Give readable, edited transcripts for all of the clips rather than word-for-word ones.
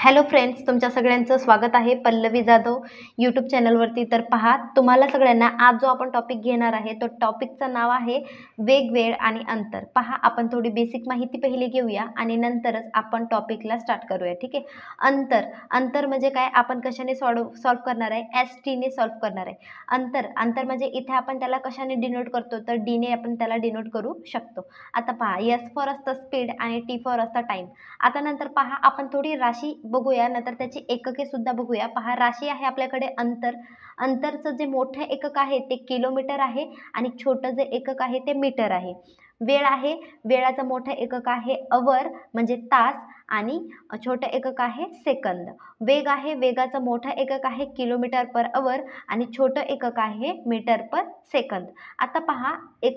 Hello friends, तुमच्या सगळ्यांचं स्वागत आहे पल्लवी जाधव यूट्यूब चॅनलवरती. तर पहा, तुम्हाला सगळ्यांना आज जो आपण टॉपिक घेणार आहे तो टॉपिकचं नाव आहे वेग, वेळ आणि अंतर. पहा, आपण थोडी बेसिक माहिती पहिली घेऊया आणि नंतरच आपण टॉपिकला स्टार्ट करूया. ठीक आहे. अंतर अंतर म्हणजे काय, आपण कशाने सॉल्व करणार आहे, ST ने सॉल्व करणार आहे. अंतर अंतर म्हणजे इथे आपण त्याला कशाने डिनोट करतो, तर D ने आपण त्याला डिनोट करू शकतो. आता पहा, S फॉर असतं स्पीड आणि T फॉर असतं टाइम. आता नंतर पहा, आपण थोडी राशी बघूया, नंतर त्याची एकके सुद्धा बघूया. पहा, राशी आहे आपल्याकडे अंतर. अंतरचं जे मोठं एकक आहे ते किलोमीटर आहे आणि छोटं जे एकक आहे ते मीटर आहे. वेळ आहे, वेळाचं मोठं एकक आहे अवर म्हणजे तास आणि छोटं एकक आहे सेकंद. वेग आहे, वेगाचं मोठं एकक आहे किलोमीटर पर अवर आणि छोटं एकक आहे मीटर पर सेकंद. आता पहा,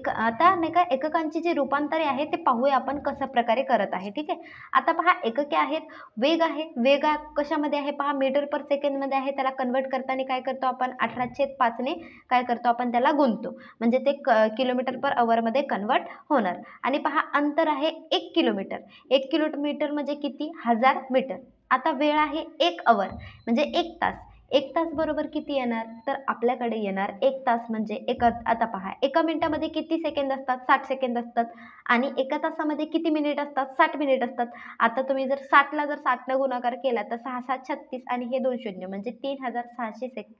आता नाही का एककांची जी रूपांतरे आहे ते पाहूया आपण कशा प्रकारे करत आहे. ठीक आहे. आता पहा, एकके आहेत. वेग आहे, वेग कशामध्ये आहे पहा, मीटर पर सेकंदमध्ये आहे. त्याला कन्वर्ट करताना काय करतो आपण, 18/5 ने काय करतो आपण, त्याला गुणतो, म्हणजे ते किलोमीटर पर अवरमध्ये कन्वर्ट होणार. आणि पहा, अंतर आहे 1 किलोमीटर. 1 किलोमीटर म्हणजे किती, 1000 मीटर. आता वेळ आहे 1 अवर म्हणजे 1 तास. 1 तास बरोबर किती येणार, तर आपल्याकडे येणार 1 तास म्हणजे आता पहा, एका मिनिटामध्ये किती सेकंद असतात, 60 सेकंद असतात. आणि एका तासामध्ये किती मिनिट असतात, 60 मिनिट असतात. आता तुम्ही जर 60ला 60 न गुणाकार केला तर 6 7 36 आणि हे 2 शून्य म्हणजे 3600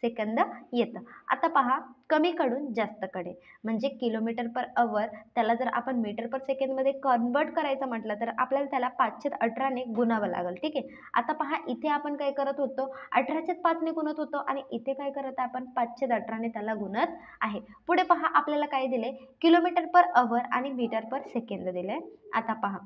सेकंद येतं. आता पहा, कमीकडून जास्तकडे म्हणजे किलोमीटर पर अवर, त्याला जर आपण मीटर पर सेकंदमध्ये कन्वर्ट करायचं म्हटलं तर आपल्याला त्याला 518 ने गुणावं लागेल. ठीक आहे. आता पहा, इथे आपण काय करत होतो, 18/5 ने गुणत होतो आणि इथे काय करत आपण 518 ने त्याला गुणत आहे. पुढे पहा, आपल्याला काय दिले, किलोमीटर पर अवर आणि मीटर पर सेकंद दिले. आता पहा,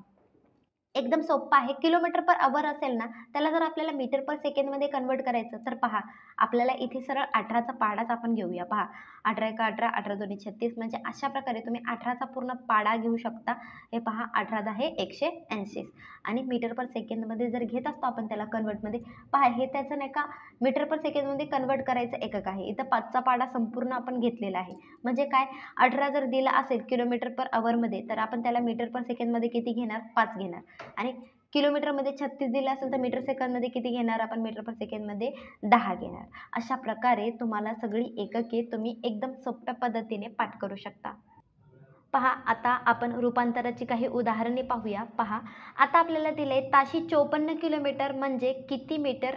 एकदम सोप्पं आहे. किलोमीटर पर अवर असेल ना, त्याला जर आपल्याला मीटर पर सेकंदमध्ये कन्वर्ट करायचं तर पहा, आपल्याला इथे सरळ 18चा पाडाच आपण घेऊया. पहा, 18 एका 18, 18 दोन्ही 36 म्हणजे अशा प्रकारे तुम्ही 18चा पूर्ण पाडा घेऊ शकता. हे पहा, 18 हे 180 आणि मीटर पर सेकंदमध्ये जर घेत असतो आपण त्याला कन्वर्टमध्ये, पहा हे त्याचं नाही का मीटर पर सेकंदमध्ये कन्वर्ट करायचं एकक आहे. इथं 5चा पाडा संपूर्ण आपण घेतलेला आहे. म्हणजे काय, 18 जर दिला असेल किलोमीटर पर अवरमध्ये तर आपण त्याला मीटर पर सेकंदमध्ये किती घेणार, 5 घेणार. आणि किलोमीटरमध्ये 36 दिलं असेल तर मीटर सेकंदमध्ये किती घेणार आपण, मीटर पर सेकंदमध्ये 10 घेणार. अशा प्रकारे तुम्हाला सगळी एकके तुम्ही एकदम सोप्या पद्धतीने पाठ करू शकता. पहा, आता आपण रूपांतराची काही उदाहरणे पाहूया. पहा, आता आपल्याला दिले ताशी 54 किलोमीटर म्हणजे किती मीटर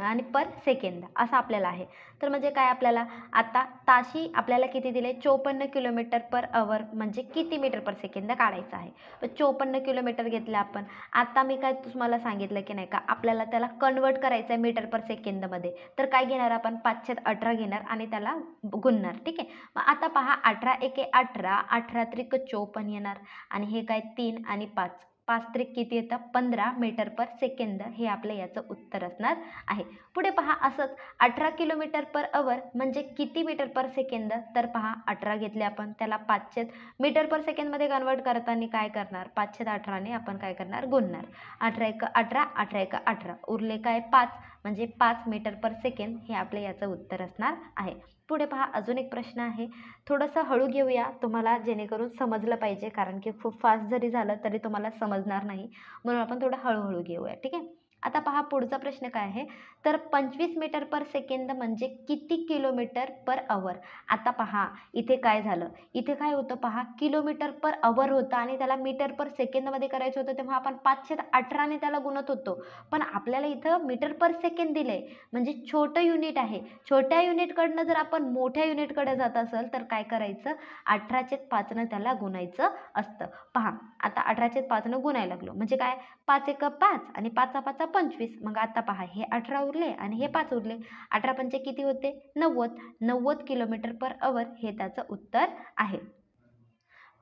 आणि पर सेकंद असं आपल्याला आहे. तर म्हणजे काय, आपल्याला आता ताशी आपल्याला किती दिले, 54 किलोमीटर पर अवर म्हणजे किती मीटर पर सेकंद काढायचं आहे. तर 54 किलोमीटर घेतलं आपण. आता मी काय तुम्हाला सांगितलं की नाही का, आपल्याला त्याला कन्वर्ट करायचं आहे मीटर पर सेकंदमध्ये. तर काय घेणार आपण, 518 घेणार आणि त्याला गुणणार. ठीक आहे. मग आता पहा, 18 एके 18, 18 त्रिक 54 येणार आणि हे काय 3 आणि 5, 5 त्रिक किती येतं, 15 मीटर पर सेकंद. हे आपलं याचं उत्तर असणार आहे. पुढे पहा, असंच 18 किलोमीटर पर अवर म्हणजे किती मीटर पर सेकंद, तर पहा 18 घेतले आपण, त्याला 5 मीटर पर सेकंदमध्ये कन्वर्ट करताना काय करणार, 518 ने आपण काय करणार, गुणणार. 18 एक 18, 18 एक 18, उरले काय 5 म्हणजे 5 मीटर पर सेकंद. हे आपलं याचं उत्तर असणार आहे. पुढे पहा, अजून एक प्रश्न आहे. थोडंसं हळू घेऊया तुम्हाला, जेणेकरून समजलं पाहिजे, कारण की खूप फास्ट जरी झालं तरी तुम्हाला समजणार नाही, म्हणून आपण थोडं हळूहळू घेऊया. ठीक आहे. आता पहा, पुढचा प्रश्न काय आहे, तर 25 मीटर पर सेकंद म्हणजे किती किलोमीटर पर अवर. आता पहा, इथे काय झालं, इथे काय होतं पहा, किलोमीटर पर अवर होतं आणि त्याला मीटर पर सेकंदमध्ये करायचं होतं, तेव्हा आपण 518 ने त्याला गुणत होतो. पण आपल्याला इथं मीटर पर सेकंद दिलंय म्हणजे छोटं युनिट आहे. छोट्या युनिटकडनं जर आपण मोठ्या युनिटकडे जात असेल तर काय करायचं, 18/5 ने त्याला गुणायचं असतं. पहा, आता 18/5 ने गुणायला लागलो म्हणजे काय, 5 एक 5 आणि 5 5 25. मग आता पहा, हे 18 उरले आणि हे 5 उरले, 18 पंचे किती होते, 90 किलोमीटर पर अवर. हे त्याचं उत्तर आहे.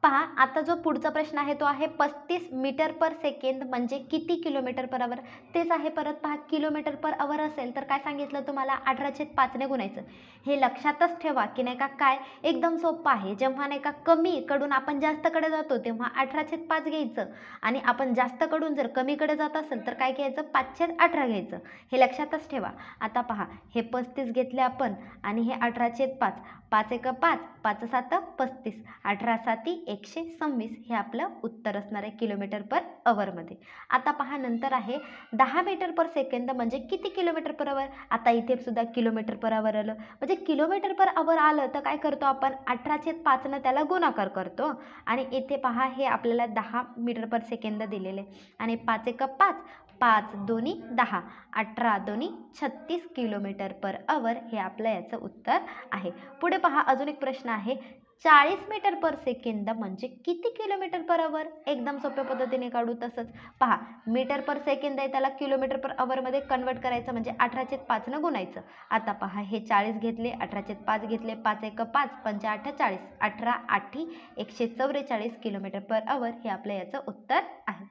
पहा, आता जो पुढचा प्रश्न आहे तो आहे 35 मीटर पर सेकंद म्हणजे किती किलोमीटर पर अवर. तेच आहे परत पहा, किलोमीटर पर अवर असेल तर काय सांगितलं तुम्हाला, 18/5 ने गुणायचं. हे लक्षातच ठेवा की नाही का, काय एकदम सोपं आहे. जेव्हा नाही का कमीकडून आपण जास्तकडे जातो तेव्हा 18/5 घ्यायचं आणि आपण जास्तकडून जर कमीकडे जात असेल तर काय घ्यायचं, 518 घ्यायचं. हे लक्षातच ठेवा. आता पहा, हे 35 घेतले आपण आणि हे 18/5, 5 एक 5, 5 7 35, 18 7 126 हे आपलं उत्तर असणार आहे किलोमीटर पर अवरमध्ये. आता पहा नंतर आहे 10 मीटर पर सेकंद म्हणजे किती किलोमीटर पर अवर. आता इथे सुद्धा किलोमीटर पर अवर आलं, म्हणजे किलोमीटर पर अवर आलं तर काय करतो आपण 18/5 त्याला गुणाकार करतो. आणि इथे पहा हे आपल्याला 10 मीटर पर सेकंद दिलेले आणि 5 एक 5, 5 दोन्ही 10, 18 दोन्ही 36 किलोमीटर पर अवर हे आपलं याचं उत्तर आहे. पुढे पहा अजून एक प्रश्न आहे 40 मीटर पर सेकंद म्हणजे किती किलोमीटर पर अवर. एकदम सोप्या पद्धतीने काढू. तसंच पहा मीटर पर सेकंद आहे त्याला किलोमीटर पर अवरमध्ये कन्वर्ट करायचं म्हणजे 18/5 न गुणायचं. आता पहा हे 40 घेतले, 18/5 घेतले, 5 एक 5, 5 8 40, 18 8 144 किलोमीटर पर अवर हे आपलं याचं उत्तर आहे.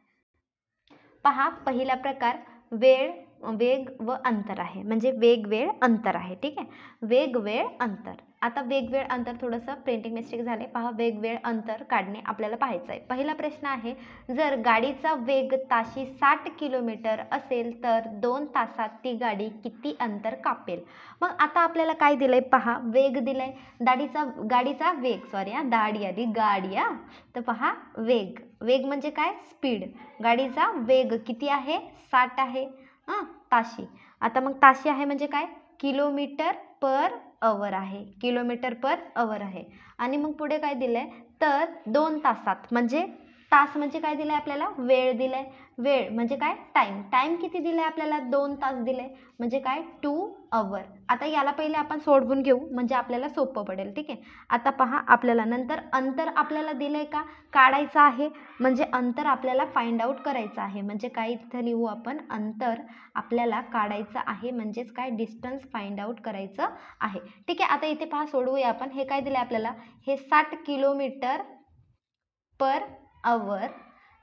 पहा पहिला प्रकार वेळ वेग व अंतर आहे, म्हणजे वेग वेळ अंतर आहे. ठीक आहे, वेग वेळ अंतर. आता वेग वेळ अंतर थोडंसं प्रिंटिंग मिस्टेक झाले. पहा वेग वेळ अंतर काढणे आपल्याला पाहायचं आहे. पहिला प्रश्न आहे जर गाडीचा वेग ताशी 60 किलोमीटर असेल तर 2 तासात ती गाडी किती अंतर कापेल. मग आता आपल्याला काय दिलंय पहा वेग दिलाय, गाडीचा वेग गाडी तर पहा वेग, वेग म्हणजे काय स्पीड. गाडीचा वेग किती आहे 60 आहे ताशी. आता मग ताशी आहे म्हणजे काय किलोमीटर पर अवर आहे, किलोमीटर पर अवर आहे. आणि मग पुढे काय दिलंय तर 2 तासात, म्हणजे तास म्हणजे काय दिलंय आपल्याला वेळ दिलाय. वेळ म्हणजे काय टाइम, टाइम किती दिलाय आपल्याला 2 तास दिले म्हणजे काय 2 अवर. आता याला पहिले आपण सोडवून घेऊ म्हणजे आपल्याला सोपं पडेल. ठीक आहे, आता पहा आपल्याला नंतर अंतर आपल्याला दिलंय का काढायचं आहे, म्हणजे अंतर आपल्याला फाइंड आउट करायचं आहे. म्हणजे काय इथं लिहू आपण अंतर आपल्याला काढायचं आहे, म्हणजेच काय डिस्टन्स फाइंड आउट करायचं आहे. ठीक आहे, आता इथे पहा सोडवूया आपण. हे काय दिले आपल्याला हे 60 किलोमीटर पर अवर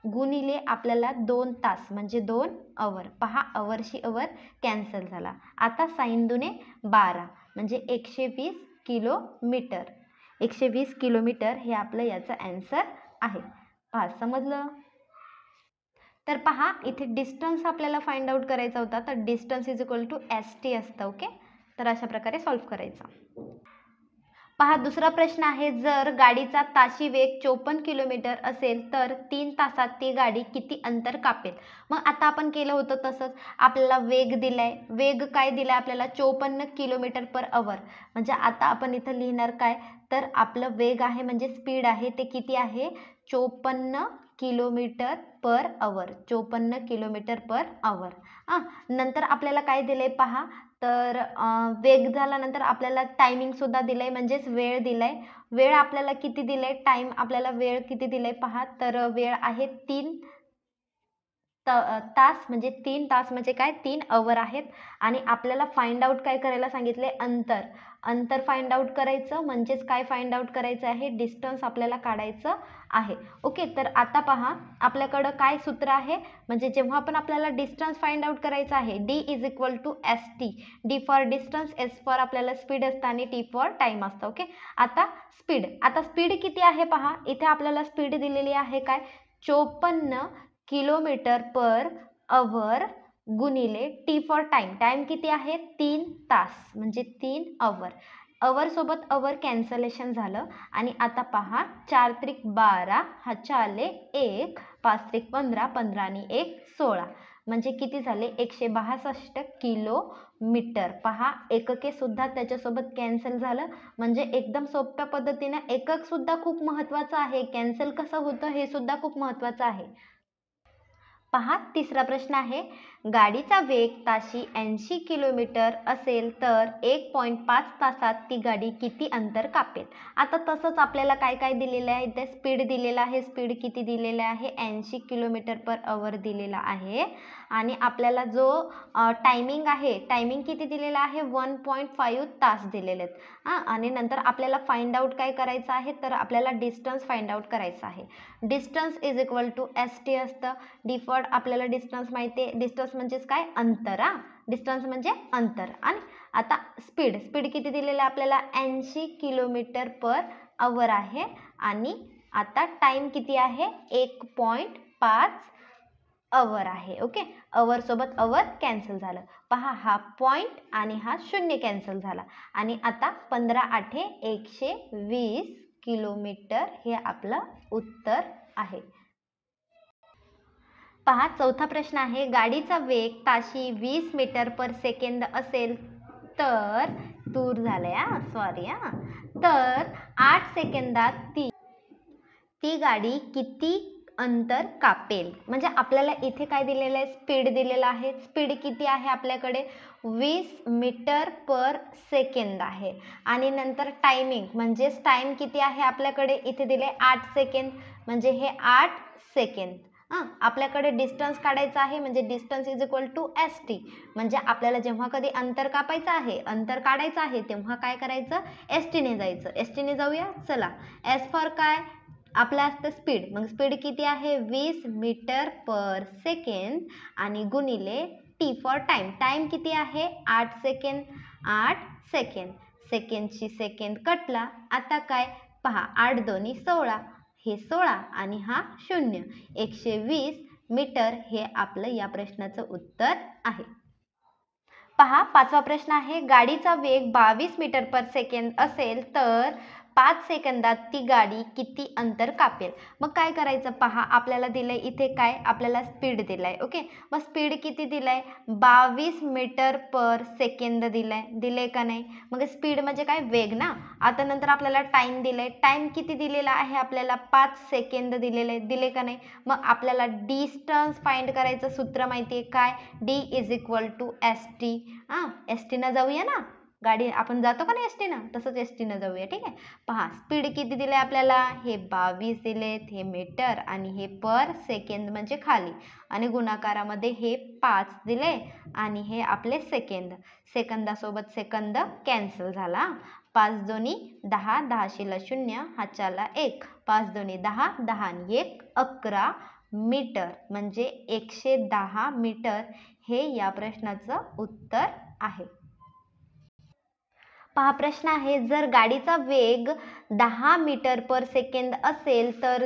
गुणिले आपल्याला 2 तास म्हणजे 2 अवर. पहा अवरशी अवर कॅन्सल झाला. आता साइन दुने 12 म्हणजे 120 किलोमीटर. 120 किलोमीटर हे आपलं याचं आन्सर आहे. पहा समजलं. तर पहा इथे डिस्टन्स आपल्याला फाइंड आउट करायचा होता, तर distance is equal to ST असतं. ओके, तर अशा प्रकारे सॉल्व्ह करायचा. पहा दुसरा प्रश्न आहे जर गाडीचा ताशी वेग 54 किलोमीटर असेल तर 3 तासात ती गाडी किती अंतर कापेल. मग आता आपण केलं होतं तसंच आपल्याला वेग दिलाय, वेग काय दिलाय आपल्याला 54 किलोमीटर पर अवर. म्हणजे आता आपण इथं लिहिणार काय तर आपलं वेग आहे म्हणजे स्पीड आहे ते किती आहे 54 kilometre per our, 54 kilometre per our. नंतर आपल्याला काय दिलंय पहा तर वेग झाल्यानंतर आपल्याला टायमिंग सुद्धा दिलंय म्हणजेच वेळ दिलाय. वेळ आपल्याला किती दिलंय टाइम आपल्याला वेळ किती दिलंय पहा तर वेळ आहे 3 तास, म्हणजे 3 तास म्हणजे काय 3 अवर आहेत. आणि आपल्याला फाइंड आउट काय करायला सांगितले अंतर, अंतर फाइंड आउट करायचं म्हणजेच काय फाइंड आउट करायचं आहे डिस्टन्स आपल्याला काढायचं आहे. ओके, तर आता पहा आपल्याकडं काय सूत्र आहे म्हणजे जेव्हा पण आपल्याला डिस्टन्स फाइंड आउट करायचं आहे D is equal to ST. D for distance, S for आपल्याला स्पीड असतं आणि T फॉर टाइम असतं. ओके, आता स्पीड, आता स्पीड किती आहे पहा इथे आपल्याला स्पीड दिलेली आहे काय 54 किलोमीटर पर अवर गुणिले टी फॉर टाइम, टाइम किती आहे 3 तास म्हणजे 3 अवर. अवर सोबत अवर कॅन्सलेशन झालं आणि आता पहा 4 त्रिक 12 हाच्या आले 1, 5 त्रिक 15, 15 आणि 1 16 म्हणजे किती झाले 162 किलोमीटर. पहा एकके सुद्धा त्याच्यासोबत कॅन्सल झालं, म्हणजे एकदम सोप्या पद्धतीने एकक सुद्धा खूप महत्वाचं आहे. कॅन्सल कसं होतं हे सुद्धा खूप महत्वाचं आहे. पहा तिसरा प्रश्न आहे गाडीचा वेग ताशी 80 किलोमीटर असेल तर 1.5 तासात ती गाडी किती अंतर कापेल. आता तसंच आपल्याला काय काय दिलेलं आहे इथे स्पीड दिलेला आहे, स्पीड किती दिलेला आहे 80 किलोमीटर पर अवर दिलेला आहे. आणि आपल्याला जो टायमिंग आहे टायमिंग किती दिलेला आहे 1.5 तास दिलेले आहेत. आणि नंतर आपल्याला फाइंड आउट काय करायचं आहे तर आपल्याला डिस्टन्स फाइंड आउट करायचं आहे. Distance is equal to ST असतं. डिफॉल्ट आपल्याला डिस्टन्स माहिती आहे, डिस्टन्स म्हणजेच काय अंतर. डिस्टन्स म्हणजे अंतर. आणि आता स्पीड, स्पीड किती दिलेलं आहे आपल्याला 80 किलोमीटर पर अवर आहे. आणि आता टाइम किती आहे 1.5 अवर आहे. ओके, अवर सोबत अवर कॅन्सल झालं. पहा हा पॉइंट आणि हा शून्य कॅन्सल झाला आणि आता 15 8 120 किलोमीटर हे आपलं उत्तर आहे. पहा चौथा प्रश्न आहे, गाडीचा वेग ताशी 20 मीटर पर सेकंद असेल तर दूर झालंय सॉरी तर 8 सेकंदात ती गाडी किती अंतर कापेल. म्हणजे आपल्याला इथे काय दिलेलं आहे, स्पीड दिलेला आहे. स्पीड किती आहे आपल्याकडे 20 मीटर पर सेकंद आहे आणि नंतर टायमिंग म्हणजे टाइम किती आहे आपल्याकडे इथे दिले 8 सेकंद म्हणजे हे 8 सेकंद. आपल्याकडे डिस्टन्स काढायचं आहे म्हणजे distance is equal to ST. म्हणजे आपल्याला जेव्हा कधी अंतर कापायचं आहे, अंतर काढायचं आहे, तेव्हा काय करायचं, ST ने जायचं. ST ने जाऊया चला. S फॉर काय आपलं असतं स्पीड. मग स्पीड किती आहे 20 मीटर पर सेकंड आणि गुणिले T फॉर टाइम. टाइम किती आहे 8 सेकंद. 8 सेकंद. सेकंडची सेकंद कटला. आता काय पहा 8 दोन्ही 16. हे 16 आणि हा 0. 120 मीटर हे आपलं या प्रश्नाचं उत्तर आहे. पहा पाचवा प्रश्न आहे, गाडीचा वेग 22 मीटर पर सेकंद असेल तर 5 सेकंदात ती गाडी किती अंतर कापेल. मग काय करायचं पहा, आपल्याला दिलंय इथे काय आपल्याला स्पीड दिलाय. ओके, मग स्पीड किती दिलाय 22 मीटर पर सेकंद दिलंय का नाही. मग स्पीड म्हणजे काय वेग ना. आता नंतर आपल्याला टाइम दिलाय. टाइम किती दिलेला आहे आपल्याला 5 सेकंद दिले का नाही. मग आपल्याला डिस्टन्स फाइंड करायचं सूत्र माहितीये काय, D is equal to ST. ST न जाऊया ना, गाडी आपण जातो का नाही ST न, तसंच ST न जाऊया. ठीक आहे. पहा स्पीड किती दिले आपल्याला, हे 22 दिलेत, हे मीटर आणि हे पर सेकंद म्हणजे खाली आणि गुणाकारामध्ये हे 5 दिले आणि हे आपले सेकंद. सेकंदासोबत सेकंद कॅन्सल झाला. 5 दोन्ही 10, 10 शीला 0, हाच्याला 1. 5 दोन्ही 10, 10 आणि 1 11 मीटर म्हणजे 110 मीटर हे या प्रश्नाचं उत्तर आहे. पहा प्रश्न आहे, जर गाडीचा वेग 10 मीटर पर सेकंद असेल तर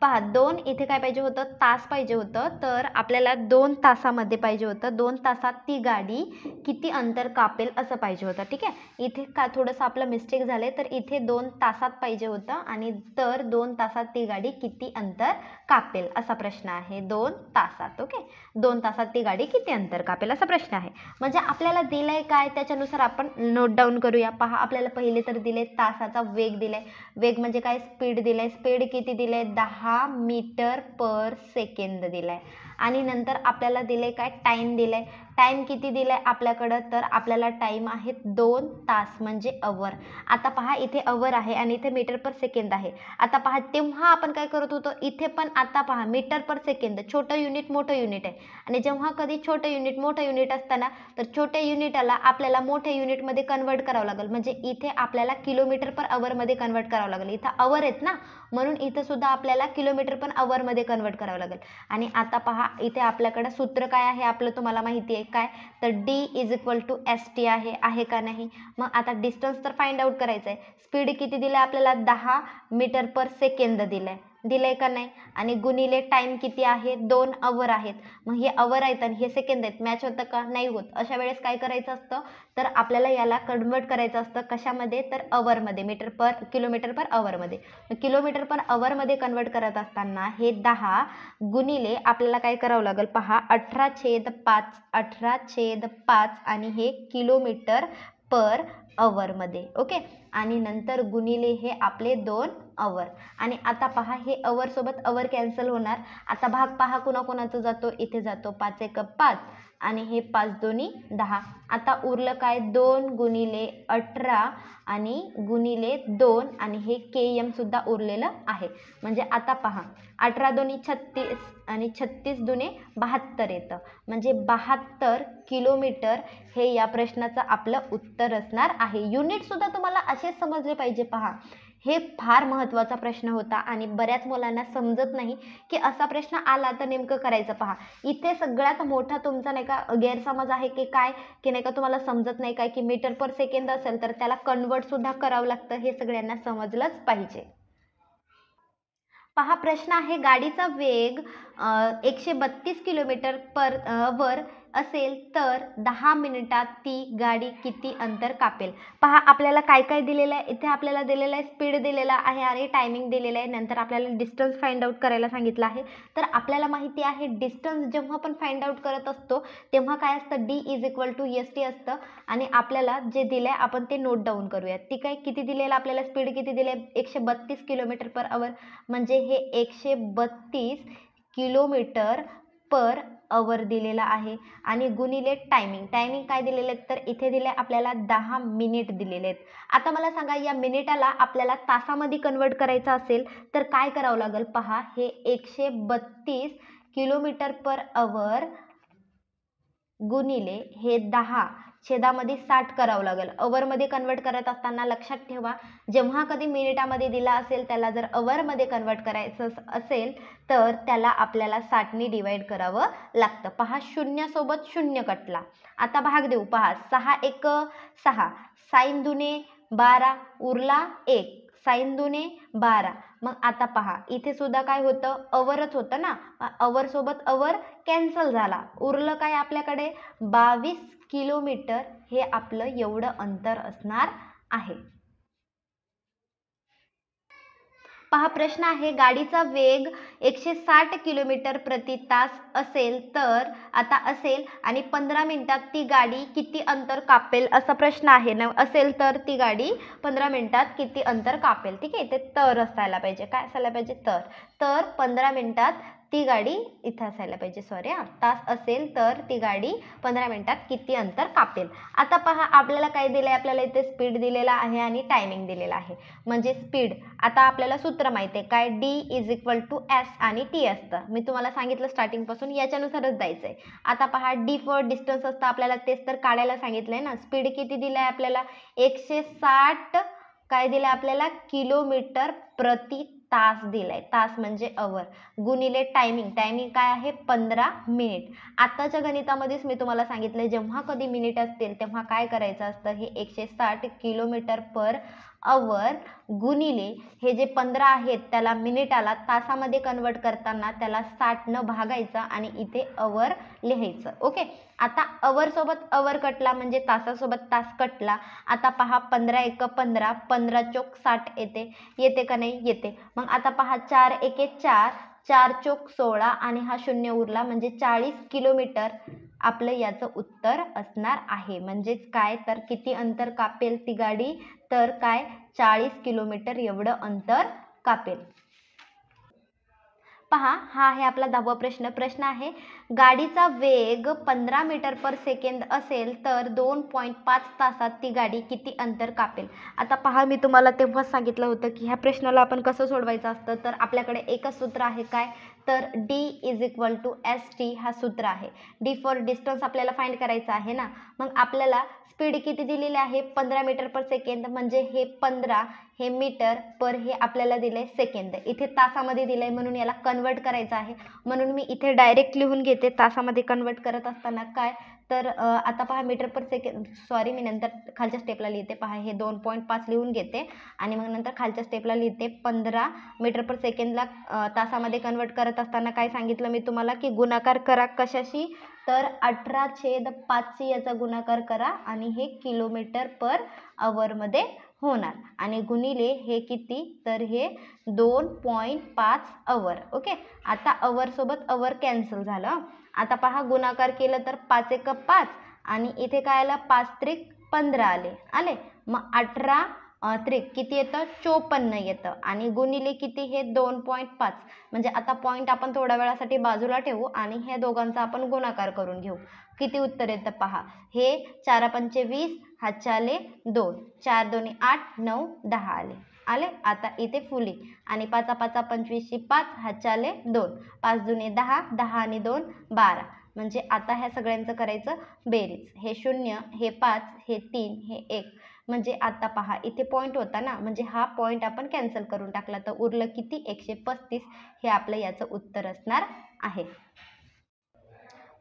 पहा 2 इथे काय पाहिजे होतं, तास पाहिजे होतं. तर आपल्याला 2 तासामध्ये पाहिजे होतं. 2 तासात ती गाडी किती अंतर कापेल असं पाहिजे होतं. ठीक आहे. इथे का थोडंसं आपलं मिस्टेक झालंय. तर इथे 2 तासात पाहिजे होतं आणि तर 2 तासात ती गाडी किती अंतर कापेल असा प्रश्न आहे. 2 तासात. ओके, 2 तासात ती गाडी किती अंतर कापेल असा प्रश्न आहे. म्हणजे आपल्याला दिलंय काय त्याच्यानुसार आपण नोट डाऊन करूया. पहा आपल्याला पहिले तर दिले तासाचा वेग दिलाय. वेग म्हणजे काय स्पीड दिलाय. स्पीड किती दिलाय 10 मीटर पर सेकंद दिलाय आणि नंतर आपल्याला दिले काय टाइम दिलाय. टाइम किती दिलाय आपल्याकडं, तर आपल्याला टाइम आहे 2 तास म्हणजे अवर. आता पहा इथे अवर आहे आणि इथे मीटर पर सेकंद आहे. आता पहा तेव्हा आपण काय करत होतो इथे पण, आता पहा मीटर पर सेकंद छोटं युनिट मोठं युनिट आहे आणि जेव्हा कधी छोटं युनिट मोठं युनिट असताना तर छोट्या युनिटला आपल्याला मोठ्या युनिटमध्ये कन्वर्ट करावं लागेल. म्हणजे इथे आपल्याला किलोमीटर पर अवरमध्ये कन्वर्ट करावं लागेल. इथं अवर आहेत ना, म्हणून इथं सुद्धा आपल्याला किलोमीटर पर अवरमध्ये कन्वर्ट करावं लागेल. आणि आता पहा इथे आपल्याकडे सूत्र काय आहे आपलं तुम्हाला माहिती आहे काय, तर D is equal to ST आहे का नाही. मग आता डिस्टन्स तर फाइंड आउट करायचं आहे. स्पीड किती दिलाय आपल्याला 10 मीटर पर सेकंद दिलंय का नाही आणि गुणिले टाइम किती आहे 2 अवर आहेत. मग हे अवर आहेत आणि हे सेकंद आहेत, मॅच होतं का नाही होत. अशा वेळेस काय करायचं असतं, तर आपल्याला याला कन्वर्ट करायचं असतं कशामध्ये, तर अवरमध्ये, किलोमीटर पर अवरमध्ये. किलोमीटर पर अवरमध्ये कन्वर्ट करत असताना हे 10 गुणिले आपल्याला काय करावं लागेल पहा 18/5 आणि हे किलोमीटर पर अवरमध्ये. ओके, आणि नंतर गुणिले हे आपले 2 अवर. आणि आता पहा हे अवर सोबत अवर कॅन्सल होणार. आता भाग पहा कुणाकुणाचा जातो, इथे जातो 5 1 5 आणि हे 5 दोन्ही 10. आता उरलं काय 2 गुणिले 18 आणि गुणिले 2 आणि हे KM सुद्धा उरलेलं आहे. म्हणजे आता पहा 18 दोन्ही 36 आणि 36 दुने 72 येतं. म्हणजे 72 किलोमीटर हे या प्रश्नाचं आपलं उत्तर असणार आहे. युनिट सुद्धा तुम्हाला असेच समजले पाहिजे. पहा हे फार महत्त्वाचा प्रश्न होता आणि बऱ्याच मुलांना समजत नाही की असा प्रश्न आला तर नेमकं करायचं. पहा इथे सगळ्यात मोठा तुमचा नाही का गैरसमज आहे की काय, की नाही का तुम्हाला समजत नाही काय की मीटर पर सेकंद असेल तर त्याला कन्वर्ट सुद्धा करावं लागतं. हे सगळ्यांना समजलंच पाहिजे. पहा प्रश्न आहे, गाडीचा वेग 132 किलोमीटर पर वर असेल तर 10 मिनिटात ती गाडी किती अंतर कापेल. पहा आपल्याला काय काय दिलेलं आहे. इथे आपल्याला दिलेलं आहे स्पीड दिलेला आहे आणि टायमिंग दिलेलं आहे. नंतर आपल्याला डिस्टन्स फाइंड आउट करायला सांगितलं आहे. तर आपल्याला माहिती आहे डिस्टन्स जेव्हा आपण फाइंड आउट करत असतो तेव्हा काय असतं, D = ST असतं आणि आपल्याला जे दिलंय आपण ते नोट डाऊन करूयात. ठीक आहे. किती दिलेलं आपल्याला, स्पीड किती दिले, 132 km/h, म्हणजे हे 132 km/h दिलेला आहे आणि गुणिले टायमिंग काय दिलेले आहेत, तर इथे दिले आपल्याला 10 मिनिट दिलेले आहेत. आता मला सांगा या मिनिटाला आपल्याला तासामध्ये कन्वर्ट करायचं असेल तर काय करावं लागेल. पहा हे 132 km/h गुणिले हे 10 छेदामध्ये 60 करावं लागेल. अवरमध्ये कन्वर्ट करत असताना लक्षात ठेवा, जेव्हा कधी मिनिटामध्ये दिला असेल त्याला जर अवरमध्ये कन्वर्ट करायचं असेल तर त्याला आपल्याला 60ने डिवाइड करावं लागतं. पहा 0 सोबत 0 कटला. आता भाग देऊ. पहा 6 × 1 = 6, साइन दुने 12 उरला 1, साइन दुने 12. मग आता पहा इथे सुद्धा काय होतं, अवरच होतं ना, अवर सोबत अवर कॅन्सल झाला. उरलं काय आपल्याकडे 22 किलोमीटर हे आपलं एवढं अंतर असणार आहे. पहा प्रश्न आहे, गाडीचा वेग 160 km/तास असेल तर आता असेल आणि 15 मिनिटात ती गाडी किती अंतर कापेल असा प्रश्न आहे ना. असेल तर ती गाडी 15 मिनिटात किती अंतर कापेल. ठीक आहे. ते तर असायला पाहिजे. काय असायला पाहिजे, तर 15 मिनिटात ती गाडी इथं असायला पाहिजे, सॉरी तास असेल तर ती गाडी 15 मिनिटात किती अंतर कापेल. आता पहा आपल्याला काय दिलंय, आपल्याला इथे स्पीड दिलेला आहे आणि टायमिंग दिलेला आहे. म्हणजे स्पीड आता आपल्याला सूत्र माहिती आहे काय, D = S आणि T असतं. मी तुम्हाला सांगितलं स्टार्टिंग पासून, याच्यानुसारच जायचंय. आता पहा D फॉर डिस्टन्स असतं, आपल्याला तेच तर काढायला सांगितलंय ना. स्पीड किती दिलाय आपल्याला, 160 काय दिलंय आपल्याला, km/तास दिलाय. तास म्हणजे अवर गुणिले टायमिंग काय आहे, 15 मिनिट. आताच्या गणितामध्येच मी तुम्हाला सांगितलंय जेव्हा कधी मिनिट असतील तेव्हा काय करायचं असतं, हे 160 km/h गुणिले हे जे 15 आहेत त्याला मिनिटाला तासामध्ये कन्वर्ट करताना त्याला 60 न भागायचं आणि इथे अवर लिहायचं. ओके. आता अवर सोबत अवर कटला म्हणजे तासासोबत तास कटला. आता पहा 15 × 1 = 15, 15 चोक 60 येते का नाही, येते. मग आता पहा 4 × 1 = 4, 4 चोक 16 आणि हा 0 उरला म्हणजे 40 किलोमीटर आपलं याचं उत्तर असणार आहे. म्हणजेच काय, तर किती अंतर कापेल ती गाडी, तर काय 40 किलोमीटर एवढं अंतर कापेल. पहा हा आहे आपला 10वा प्रश्न. प्रश्न आहे, गाडीचा वेग 15 मीटर/सेकंद असेल तर 2.5 तासात ती गाडी किती अंतर कापेल. आता पहा मी तुम्हाला तेव्हाच सांगितलं होतं की ह्या प्रश्नाला आपण कसं सोडवायचं असतं. तर आपल्याकडे एकच सूत्र आहे काय, तर D = ST हा सूत्र आहे. D फॉर डिस्टन्स आपल्याला फाइंड करायचं आहे ना. मग आपल्याला स्पीड किती दिलेली आहे, 15 मीटर/सेकंद, म्हणजे हे 15 हे मीटर पर हे आपल्याला दिलंय सेकंद. इथे तासामध्ये दिलंय म्हणून याला कन्वर्ट करायचं आहे. म्हणून मी इथे डायरेक्ट लिहून घेते. तासामध्ये कन्वर्ट करत असताना काय, तर आता पहा मीटर/सेकंद, सॉरी मी नंतर खालच्या स्टेपला लिहिते. पहा हे 2.5 लिहून घेते आणि मग नंतर खालच्या स्टेपला लिहिते 15 मीटर/सेकंदला तासामध्ये कन्वर्ट करत असताना काय सांगितलं मी तुम्हाला, की गुणाकार करा कशाशी, तर 18/5 याचा गुणाकार करा आणि हे km/h मध्ये होणार आणि गुणिले हे किती, तर हे 2.5 अवर. ओके. आता अवर सोबत अवर कॅन्सल झालं. आता पहा गुणाकार केलं तर 5 × 1 = 5 आणि इथे काय आलं, 5 × 3 = 15 आले. मग 18 त्रिक किती येतं, 54 येतं आणि गुणिले किती, हे 2.5. म्हणजे आता पॉईंट आपण थोड्या वेळासाठी बाजूला ठेवू आणि हे दोघांचा आपण गुणाकार करून घेऊ. किती उत्तर येतं पहा, हे 4 × 5 = 20, हातचे आले 2, 4 × 2 = 8, 9, 10 आले. आता इथे फुली आणि 5 × 5 = 25, 5 हातचे आले 2, 5 × 2 = 10, 10 आणि 2 = 12. म्हणजे आता ह्या सगळ्यांचं करायचं बेरीज, हे 0, हे 5, हे 3, हे 1. म्हणजे आता पहा इथे पॉईंट होता ना, म्हणजे हा पॉईंट आपण कॅन्सल करून टाकला तर उरलं किती, 135. हे आपलं याचं उत्तर असणार आहे.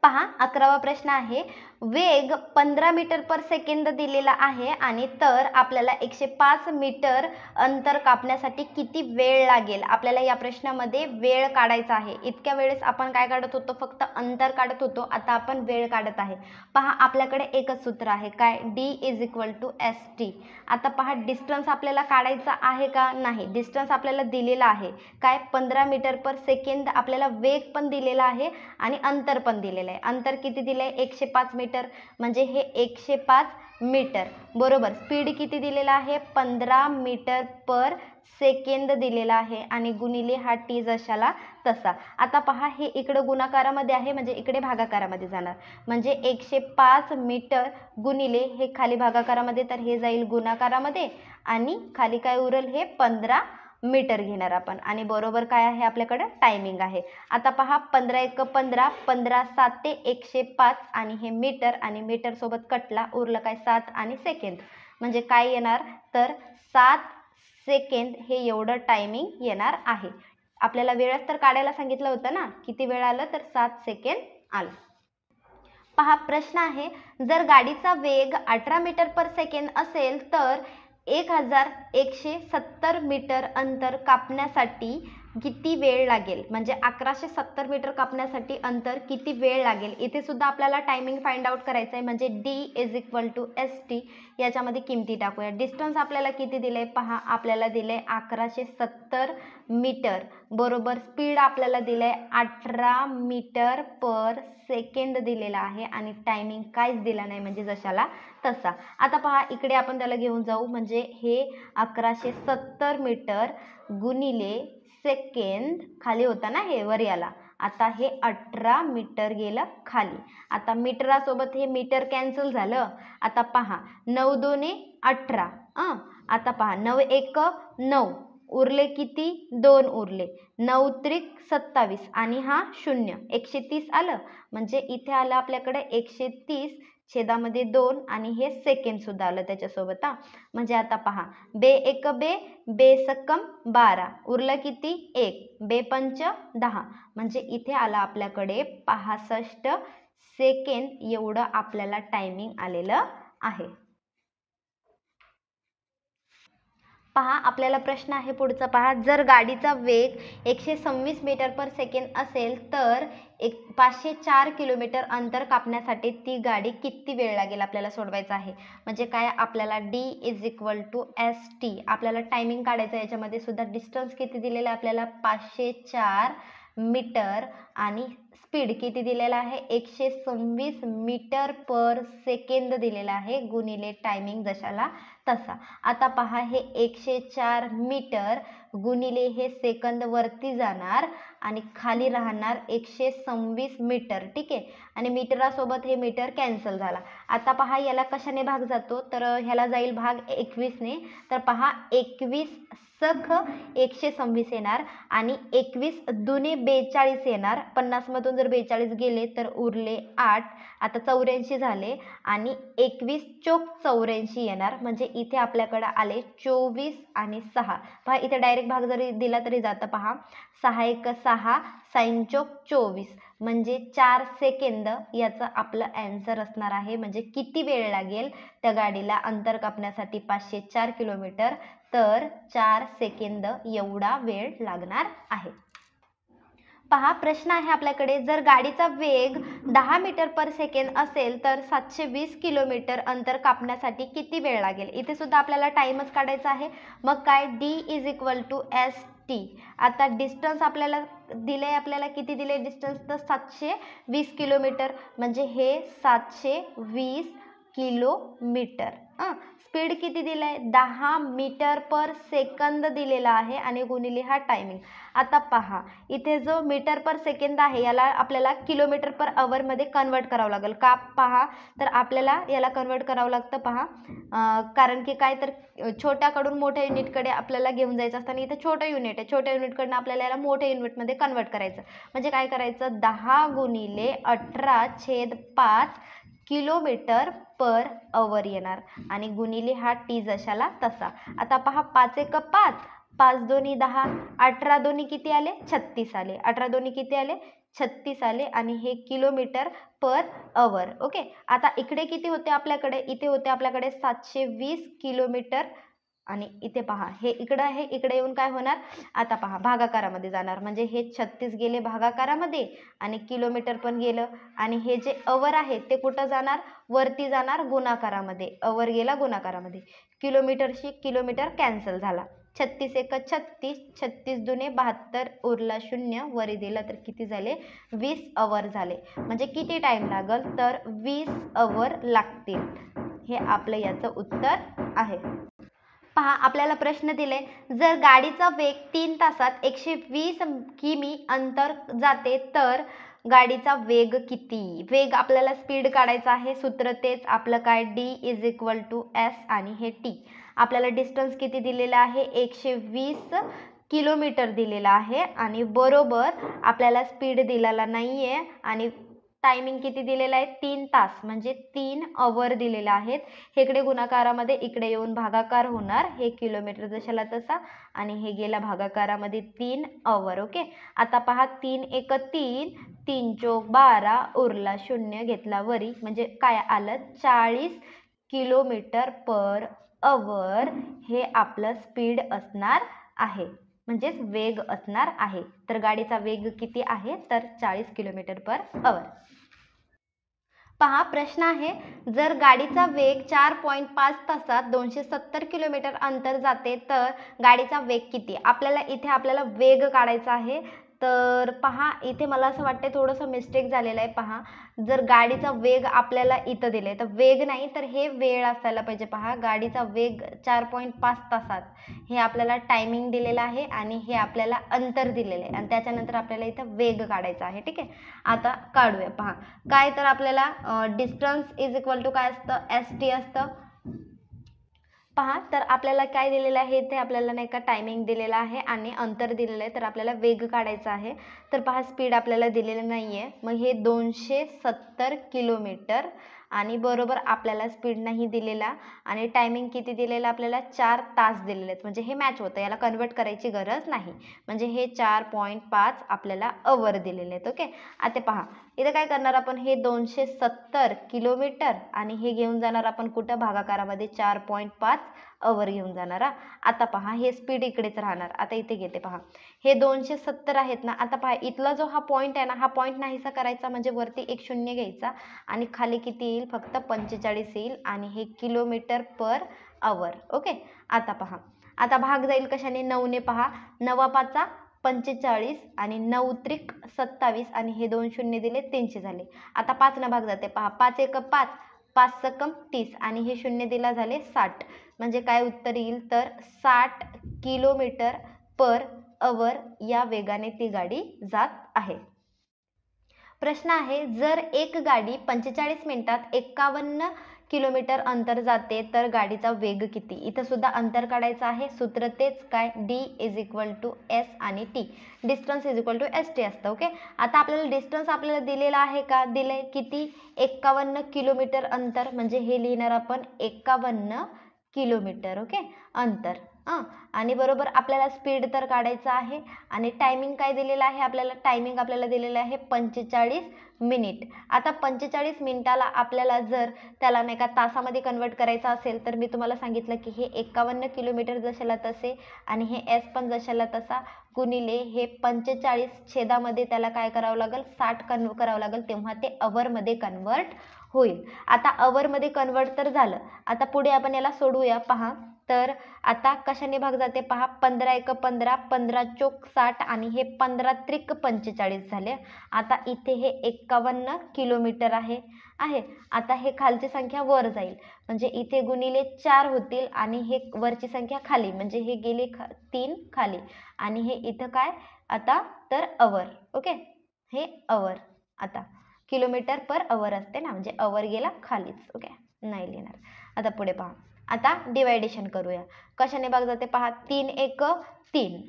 पहा 11वा प्रश्न आहे, वेग 15 मीटर पर सेकंद दिलेला आहे आणि तर आपल्याला 105 मीटर अंतर कापण्यासाठी किती वेळ लागेल. आपल्याला या प्रश्नामध्ये वेळ काढायचा आहे. इतक्या वेळेस आपण काय काढत होतो, फक्त अंतर काढत होतो, आता आपण वेळ काढत आहे. पहा आपल्याकडे एकच सूत्र आहे, काय, D = ST. आता पहा डिस्टन्स आपल्याला काढायचा आहे का, नाही, डिस्टन्स आपल्याला दिलेला आहे, काय, 15 मीटर पर सेकंद. आपल्याला वेग पण दिलेला आहे आणि अंतर पण दिलेलं आहे. अंतर किती दिलंय, 105 मीटर, म्हणजे हे 105 मीटर बरोबर. स्पीड किती दिलेला आहे, 15 मीटर पर सेकंद दिलेला आहे आणि गुणिले हा टी जशाला तसा. आता पहा हे इकडं गुणाकारामध्ये आहे, म्हणजे इकडे भागाकारामध्ये जाणार, म्हणजे 105 मीटर गुणिले हे खाली भागाकारामध्ये, तर हे जाईल गुणाकारामध्ये आणि खाली काय उरल, हे 15 मीटर घेणार आपण आणि बरोबर काय आहे आपल्याकडे, टायमिंग आहे. आता पहा 15 × 15, 15 × 7 = 105 आणि हे मीटर आणि मीटर सोबत कटला, उरलं काय, 7 आणि सेकंद, म्हणजे काय येणार, तर 7 सेकंद हे एवढं टायमिंग येणार आहे. आपल्याला वेळच तर काढायला सांगितलं होतं ना, किती वेळ आलं, तर 7 सेकंद आलं. पहा प्रश्न आहे, जर गाडीचा वेग 18 मीटर पर सेकंद असेल तर 1170 मीटर अंतर कापण्यासाठी किती वेळ लागेल. म्हणजे 1170 मीटर कापण्यासाठी अंतर किती वेळ लागेल. इथे सुद्धा आपल्याला टायमिंग फाइंड आउट करायचं आहे, म्हणजे D = ST. याच्यामध्ये किमती टाकूया. डिस्टन्स आपल्याला किती दिलंय, पहा आपल्याला दिलंय 1170 मीटर बरोबर. स्पीड आपल्याला दिलंय 18 मीटर पर सेकंद दिलेला आहे आणि टायमिंग काहीच दिला नाही, म्हणजे जशाला तसा. आता पहा इकडे आपण त्याला घेऊन जाऊ, म्हणजे हे 1170 मीटर गुणिले सेकंद, खाली होता ना हे, वर याला, आता हे 18 मीटर गेलं खाली. आता मीटरासोबत हे मीटर कॅन्सल झालं. आता पहा 9 × 2 = 18. आता पहा 9 × 1 = 9, उरले किती, 2 उरले, 9 × 3 = 27 आणि हा 0, 130 आलं, म्हणजे इथे आलं आपल्याकडे 130 छेदामध्ये 2 आणि हे सेकंड सुद्धा आलं त्याच्यासोबत. म्हणजे आता पहा 2 × 1 = 2, 2 × 6 = 12, उरलं किती, 1, 2 × 5 = 10, म्हणजे इथे आलं आपल्याकडे 65 सेकंद एवढं आपल्याला टायमिंग आलेलं आहे. पहा आपल्याला प्रश्न आहे पुढचा, पहा, जर गाडीचा वेग 126 मीटर पर सेकंद असेल तर 504 किलोमीटर अंतर कापण्यासाठी ती गाडी किती वेळ लागेल आपल्याला सोडवायचं आहे. म्हणजे काय, आपल्याला D = ST. आपल्याला टायमिंग काढायचं, याच्यामध्ये सुद्धा डिस्टन्स किती दिलेलं आहे आपल्याला, 504 मीटर आणि स्पीड किती दिलेला आहे, 126 मीटर पर सेकंद दिलेला आहे गुणिले टायमिंग जशाला तसा. आता पहा हे 104 मीटर गुणिले हे सेकंद वरती जाणार आणि खाली राहणार 126 मीटर, ठीक आहे, आणि मीटरासोबत हे मीटर कॅन्सल झाला. आता पहा याला कशाने भाग जातो, तर ह्याला जाईल भाग 21 ने, तर पहा 21 सख 126 येणार आणि 21 दुने 42 येणार. 50 मधून जर 42 गेले तर उरले 8, आता 84 झाले आणि 21 चोक 84 येणार, म्हणजे इथे आपल्याकडे आले 24 आणि 6. पहा इथे डायरेक्ट भाग जरी दिला तरी जातं. पहा 6 × 1 = 6, 6 चोक 24, म्हणजे 4 सेकंद याचं आपलं ॲन्सर असणार आहे. म्हणजे किती वेळ लागेल त्या गाडीला अंतर कापण्यासाठी 504 किलोमीटर, तर 4 सेकंद एवढा वेळ लागणार आहे. पहा प्रश्न आहे आपल्याकडे, जर गाडीचा वेग 10 मीटर पर सेकंद असेल तर 720 किलोमीटर अंतर कापण्यासाठी किती वेळ लागेल. इथे सुद्धा आपल्याला टाइमच काढायचा आहे. मग काय, D = ST. आता डिस्टन्स आपल्याला दिले, आपल्याला किती दिले डिस्टन्स, तर 720 किलोमीटर, म्हणजे हे 720 किलोमीटर. स्पीड किती दिलंय, 10 मीटर पर सेकंद दिलेला आहे आणि गुणिले हा टायमिंग. आता पहा इथे जो मीटर पर सेकंद आहे याला आपल्याला किलोमीटर पर आवर मध्ये कन्वर्ट करावं लागेल. का, पहा, तर आपल्याला याला कन्वर्ट करावं लागतं. पहा कारण की काय, तर छोट्याकडून मोठ्या युनिटकडे आपल्याला घेऊन जायचं असतं आणि इथे छोटं युनिट आहे, छोट्या युनिटकडनं आपल्याला याला मोठ्या युनिटमध्ये कन्वर्ट करायचं. म्हणजे काय करायचं, 10 × 18/5 किलोमीटर पर आवर येणार आणि गुणिले हा टी जशाला तसा. आता पहा 5 × 1 = 5, 5 × 2 = 10, 18 × 2 किती आले, 36 आले, 18 × 2 किती आले, 36 आले आणि हे किलोमीटर पर अवर. ओके. आता इकडे किती होते आपल्याकडे, इथे होते आपल्याकडे 720 किलोमीटर आणि इथे पहा हे इकडं आहे, इकडे येऊन काय होणार, आता पहा भागाकारामध्ये जाणार, म्हणजे हे 36 गेले भागाकारामध्ये आणि किलोमीटर पण गेलं आणि हे जे अवर आहे ते कुठं जाणार, वरती जाणार गुणाकारामध्ये, अवर गेला गुणाकारामध्ये, किलोमीटरशी किलोमीटर कॅन्सल झाला. 36 एक 36, 36 दुने 72, उरला 0, वरी दिला तर किती झाले, 20 अवर झाले. म्हणजे किती टाइम लागल, तर 20 अवर लागतील. हे आपलं याचं उत्तर आहे. पहा आपल्याला प्रश्न दिले, जर गाडीचा वेग 3 तासात 120 किमी अंतर जाते तर गाडीचा वेग किती. वेग आपल्याला स्पीड काढायचा आहे, सूत्र तेच आपलं काय, D = S आणि हे T. आपल्याला डिस्टन्स किती दिलेला आहे, 120 किलोमीटर दिलेला आहे आणि बरोबर आपल्याला स्पीड दिलेला नाहीये आणि टायमिंग किती दिलेला आहे, 3 तास, म्हणजे 3 अवर दिलेला आहेत. इकडे गुणाकारामध्ये इकडे येऊन भागाकार होणार, हे किलोमीटर जशाला तसा आणि हे गेला भागाकारामध्ये 3 अवर. ओके. आता पहा 3 एक 3, 3 चोक 12, उरला 0, घेतला वरी, म्हणजे काय आलं, 40 किलोमीटर पर अवर हे आपलं स्पीड असणार आहे, म्हणजेच वेग असणार आहे. तर गाडीचा वेग किती आहे, तर 40 किलोमीटर पर अवर. पहा प्रश्न आहे, जर गाडीचा वेग 4.5 तासात 270 किलोमीटर अंतर जाते तर गाडीचा वेग किती. आपल्याला इथे आपल्याला वेग काढायचा आहे. तर पहा इथे मला असं वाटते थोडंसं मिस्टेक झालेलं आहे. पहा जर गाडीचा वेग आपल्याला इथं दिले तर वेग नाही तर हे वेळ असायला पाहिजे. पहा गाडीचा वेग 4.5 तासात हे आपल्याला टायमिंग दिलेलं आहे आणि हे आपल्याला अंतर दिलेलं आहे आणि त्याच्यानंतर आपल्याला इथं वेग काढायचा आहे. ठीक आहे, आता काढूया. पहा काय, तर आपल्याला डिस्टन्स = काय असतं, ST असतं. पहा तर आपल्याला काय दिलेलं आहे, इथे आपल्याला नाही का टायमिंग दिलेला आहे आणि अंतर दिलेलं आहे, तर आपल्याला वेग काढायचा आहे. तर पहा स्पीड आपल्याला दिलेलं नाहीये, मग हे 270 किलोमीटर आणि बरोबर आपल्याला स्पीड नाही दिलेला आणि टायमिंग किती दिलेला आपल्याला, 4 तास दिलेले आहेत, म्हणजे हे मॅच होतं, याला कन्वर्ट करायची गरज नाही, म्हणजे हे 4.5 आपल्याला अवर दिलेले आहेत. ओके. आता पहा इथे काय करणार आपण, हे 270 किलोमीटर आणि हे घेऊन जाणार आपण कुठं, भागाकारामध्ये 4.5 अवर घेऊन जाणार. आता पहा हे स्पीड इकडेच राहणार. आता इथे घेते, पहा हे 270 आहेत ना. आता पहा इथला जो हा पॉईंट आहे ना, हा पॉईंट नाहीसा करायचा, म्हणजे वरती एक 0 घ्यायचा आणि खाली किती येईल, फक्त 45 येईल आणि हे किलोमीटर पर अवर. ओके. आता पहा आता भाग जाईल कशाने, 9 ने. पहा 9 45 आणि 9 त्रिक 27 आणि हे 2 शून्य दिले, 300 झाले. आता 5 न भाग जाते. पहा 5 एक 5, 5 सकम 30 आणि हे 0 दिला, झाले 60, म्हणजे काय उत्तर येईल, तर 60 किलोमीटर पर अवर या वेगाने ती गाडी जात आहे. प्रश्न आहे, जर एक गाडी 45 मिनिटात 51 किलोमीटर अंतर जाते तर गाडीचा वेग किती. इथं सुद्धा अंतर काढायचं आहे, सूत्र तेच काय, D = S आणि T. डिस्टन्स = ST असतं. ओके. आता आपल्याला डिस्टन्स आपल्याला दिलेला आहे का, दिलंय किती, 51 किलोमीटर अंतर, म्हणजे हे लिहिणार आपण 51 किलोमीटर. ओके, अंतर. आणि बरोबर आपल्याला स्पीड तर काढायचं आहे आणि टायमिंग काय दिलेलं आहे आपल्याला, टायमिंग आपल्याला दिलेलं आहे 45 मिनिट. आता 45 मिनिटाला आपल्याला जर त्याला नाही का तासामध्ये कन्वर्ट करायचं असेल तर मी तुम्हाला सांगितलं की हे 51 किलोमीटर जशाला तसे आणि हे S पण जशाला तसा गुणिले हे 45 छेदामध्ये त्याला काय करावं लागेल, 60 करावं लागेल, तेव्हा ते अवरमध्ये कन्वर्ट होईल. आता अवरमध्ये कन्वर्ट तर झालं. आता पुढे आपण याला सोडूया. पहा तर आता कशाने भाग जाते, पहा 15 एक 15, 15 चोक 60 आणि हे 15 त्रिक 45 झाले. आता इथे हे 51 किलोमीटर आहे. आता हे खालची संख्या वर जाईल, म्हणजे इथे गुणिले 4 होतील आणि हे वरची संख्या खाली, म्हणजे हे गेले 3 खाली आणि हे इथं काय आता, तर अवर. ओके, हे अवर. आता किलोमीटर पर अवर असते ना, म्हणजे अवर गेला खालीच. ओके, नाही लिहिणार. आता पुढे पहा, आता डिवायडेशन करूया. कशाने भाग जाते, पहा 3 एक 3,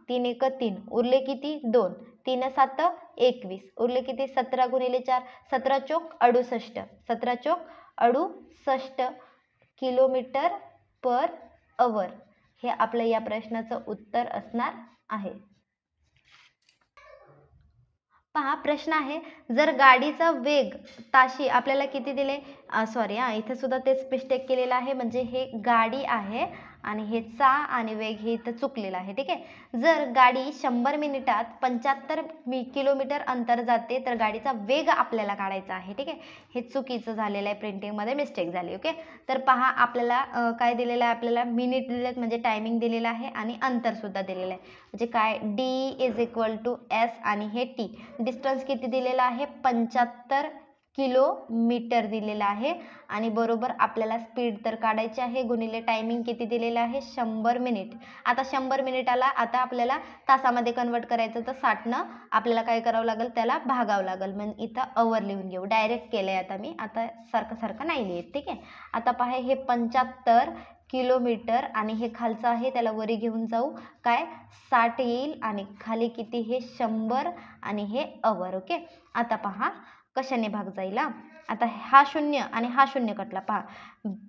3 एक 3, उरले किती 2, 3 7 21, उरले किती 17 गुणिले 4, 17 चोक 68, 17 चोक 68 किलोमीटर पर अवर हे आपलं या प्रश्नाचं उत्तर असणार आहे. पहा प्रश्न आहे, जर गाडीचा वेग ताशी आपल्याला किती दिले, सॉरी इथे सुद्धा तेच मिस्टेक केलेलं आहे, म्हणजे हे गाडी आहे आणि हे चा आणि वेग हे इथं चुकलेलं आहे. ठीक आहे, जर गाडी 100 मिनिटात 75 किलोमीटर अंतर जाते तर गाडीचा वेग आपल्याला काढायचा आहे. ठीक आहे, हे चुकीचं झालेलं आहे, प्रिंटिंगमध्ये मिस्टेक झाली. ओके, तर पहा आपल्याला काय दिलेलं आहे, आपल्याला मिनिट दिलेत म्हणजे टायमिंग दिलेलं आहे आणि अंतर सुद्धा दिलेलं आहे. म्हणजे काय D=S आणि हे T डिस्टन्स किती दिलेला आहे, 75 किलोमीटर दिलेला आहे आणि बरोबर आपल्याला स्पीड तर काढायची आहे, गुणिले टायमिंग किती दिलेलं आहे 100 मिनिट. आता 100 मिनिटाला आता आपल्याला तासामध्ये कन्वर्ट करायचं, तर 60 आपल्याला काय करावं लागेल, त्याला भागावं लागेल. म्हणजे इथं अवर लिहून घेऊ, डायरेक्ट केलंय आता मी, आता सारखं नाही लिहित. ठीक आहे, आता पहा हे 75 किलोमीटर आणि हे खालचं आहे त्याला वरी घेऊन जाऊ, काय 60 येईल आणि खाली किती हे 100 आणि हे अवर. ओके, आता पहा कशाने भाग जाईल. आता हा 0 आणि हा 0 कटला. पहा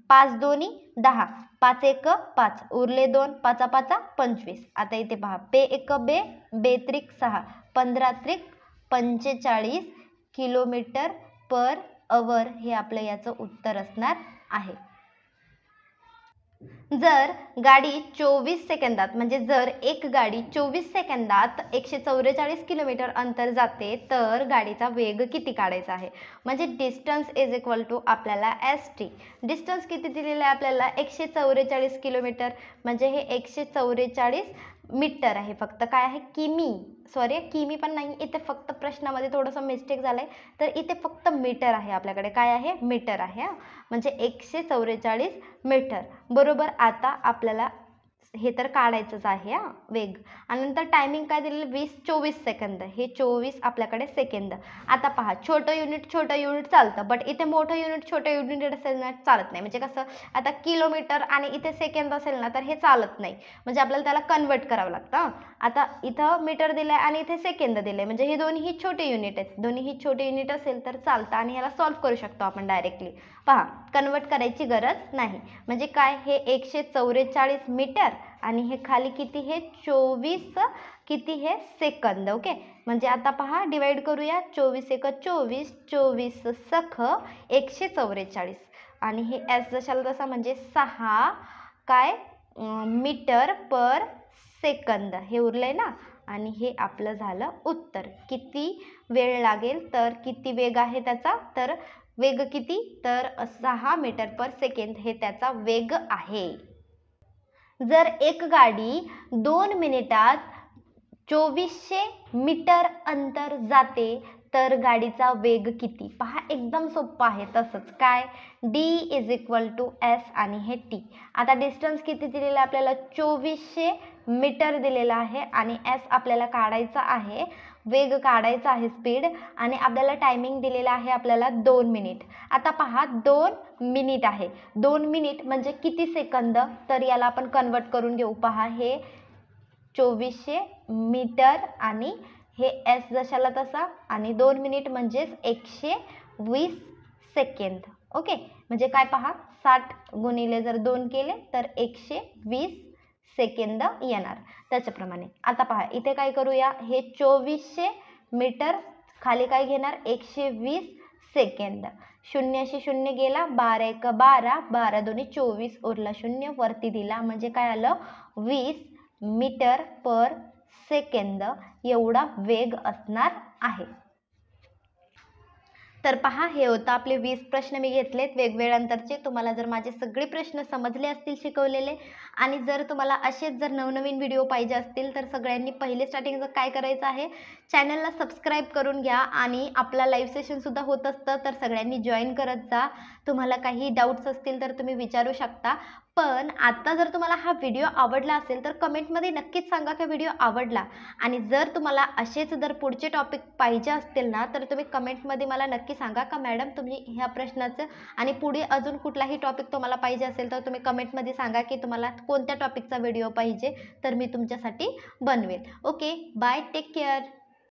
5 दोन्ही 10, 5 एक 5, उरले 2, 5 5 25. आता इथे पहा बे एक बे, बे त्रिक 6, 15 त्रिक 45 किलोमीटर पर अवर हे आपलं याचं उत्तर असणार आहे. जर गाडी 24 सेकंदात, म्हणजे जर एक गाडी 24 सेकंदात 144 किलोमीटर अंतर जाते तर गाडीचा वेग किती काढायचा आहे. म्हणजे डिस्टन्स आपल्याला ST, डिस्टन्स किती दिलेलं आहे आपल्याला 144 किलोमीटर, म्हणजे हे 144 मीटर आहे. फक्त काय आहे किमी, सॉरी किमी पण नाही, इथे फक्त प्रश्नामध्ये थोडंसं मिस्टेक झालंय, तर इथे फक्त मीटर आहे आपल्याकडे, काय आहे मीटर आहे. म्हणजे 144 मीटर बरोबर. आता आपल्याला हे तर काढायचंच आहे वेग, आणि नंतर टायमिंग काय दिलेलं 20-24 सेकंद, हे 24 आपल्याकडे सेकंद. आता पहा छोटं युनिट चालतं, बट इथे मोठं युनिट छोटं युनिट असेल ना चालत नाही. म्हणजे कसं, आता किलोमीटर आणि इथे सेकंद असेल ना तर हे चालत नाही, म्हणजे आपल्याला त्याला कन्वर्ट करावं लागतं. आता इथं मीटर दिलंय आणि इथे सेकंद दिले, म्हणजे हे दोन्ही छोटे युनिट आहेत, दोन्ही छोटे युनिट असेल तर चालतं आणि ह्याला सॉल्व्ह करू शकतो आपण डायरेक्टली. पहा कन्वर्ट करायची गरज नाही. म्हणजे काय हे 144 मीटर आणि हे खाली किती हे 24 किती हे सेकंद. ओके, म्हणजे आता पहा डिवाइड करूया, 24 एक 24, 24 सख 144 आणि हे S जशाला तसा म्हणजे 6 काय मीटर पर सेकंद हे उरलंय ना, आणि हे आपलं झालं उत्तर. किती वेळ लागेल, तर किती वेग आहे त्याचा, तर वेग किती, तर 6 मीटर पर सेकंद हे त्याचा वेग आहे. जर एक गाडी 2 मिनिटात 2400 मीटर अंतर जाते तर गाडीचा वेग किती. पहा एकदम सोपं आहे. तसंच काय D=S आणि हे T. आता डिस्टन्स किती दिलेलं आहे आपल्याला 2400 मीटर दिलेला आहे आणि S आपल्याला काढायचा आहे, वेग काढायचा आहे स्पीड, आणि आपल्याला टायमिंग दिलेला आहे आपल्याला 2 मिनिट. आता पहा 2 मिनिट आहे, 2 मिनिट म्हणजे किती सेकंद, तर याला आपण कन्वर्ट करून घेऊ. पहा हे 2400 मीटर आणि हे S जशाला तसा आणि 2 मिनिट म्हणजेच 120 सेकंद. ओके, म्हणजे काय पहा 60 गुणिले जर 2 केले तर 120 सेकंद येणार त्याच्याप्रमाणे. आता पहा इथे काय करूया, हे 2400 मीटर खाली काय घेणार 120 सेकंद, 0शी 0 गेला, 12 एक 12, 12 दोन्ही 24, उरला 0 वरती दिला, म्हणजे काय आलं 20 मीटर पर सेकंद एवढा वेग असणार आहे. तर पहा हे होतं आपले 20 प्रश्न मी घेतलेत वेगवेगळ्यांतरचे. तुम्हाला जर माझे सगळे प्रश्न समजले असतील शिकवलेले, आणि जर तुम्हाला असेच जर नवनवीन व्हिडिओ पाहिजे असतील तर सगळ्यांनी पहिले स्टार्टिंगचं काय करायचं आहे, चॅनलला सबस्क्राईब करून घ्या आणि आपला लाईव्ह सेशन सुद्धा होत असतं, तर सगळ्यांनी जॉईन करत जा. तुम्हाला काही डाऊट्स असतील तर तुम्ही विचारू शकता. पण आता जर तुम्हाला हा व्हिडिओ आवडला असेल तर कमेंटमध्ये नक्कीच सांगा की व्हिडिओ आवडला, आणि जर तुम्हाला असेच जर पुढचे टॉपिक पाहिजे असतील ना तर तुम्ही कमेंटमध्ये मला नक्की सांगा का मॅडम तुम्ही ह्या प्रश्नाचं आणि पुढे अजून कुठलाही टॉपिक तुम्हाला पाहिजे असेल तर तुम्ही कमेंटमध्ये सांगा की तुम्हाला कोणत्या टॉपिकचा व्हिडिओ पाहिजे, तर मी तुमच्यासाठी बनवेल. Okay, bye, take care.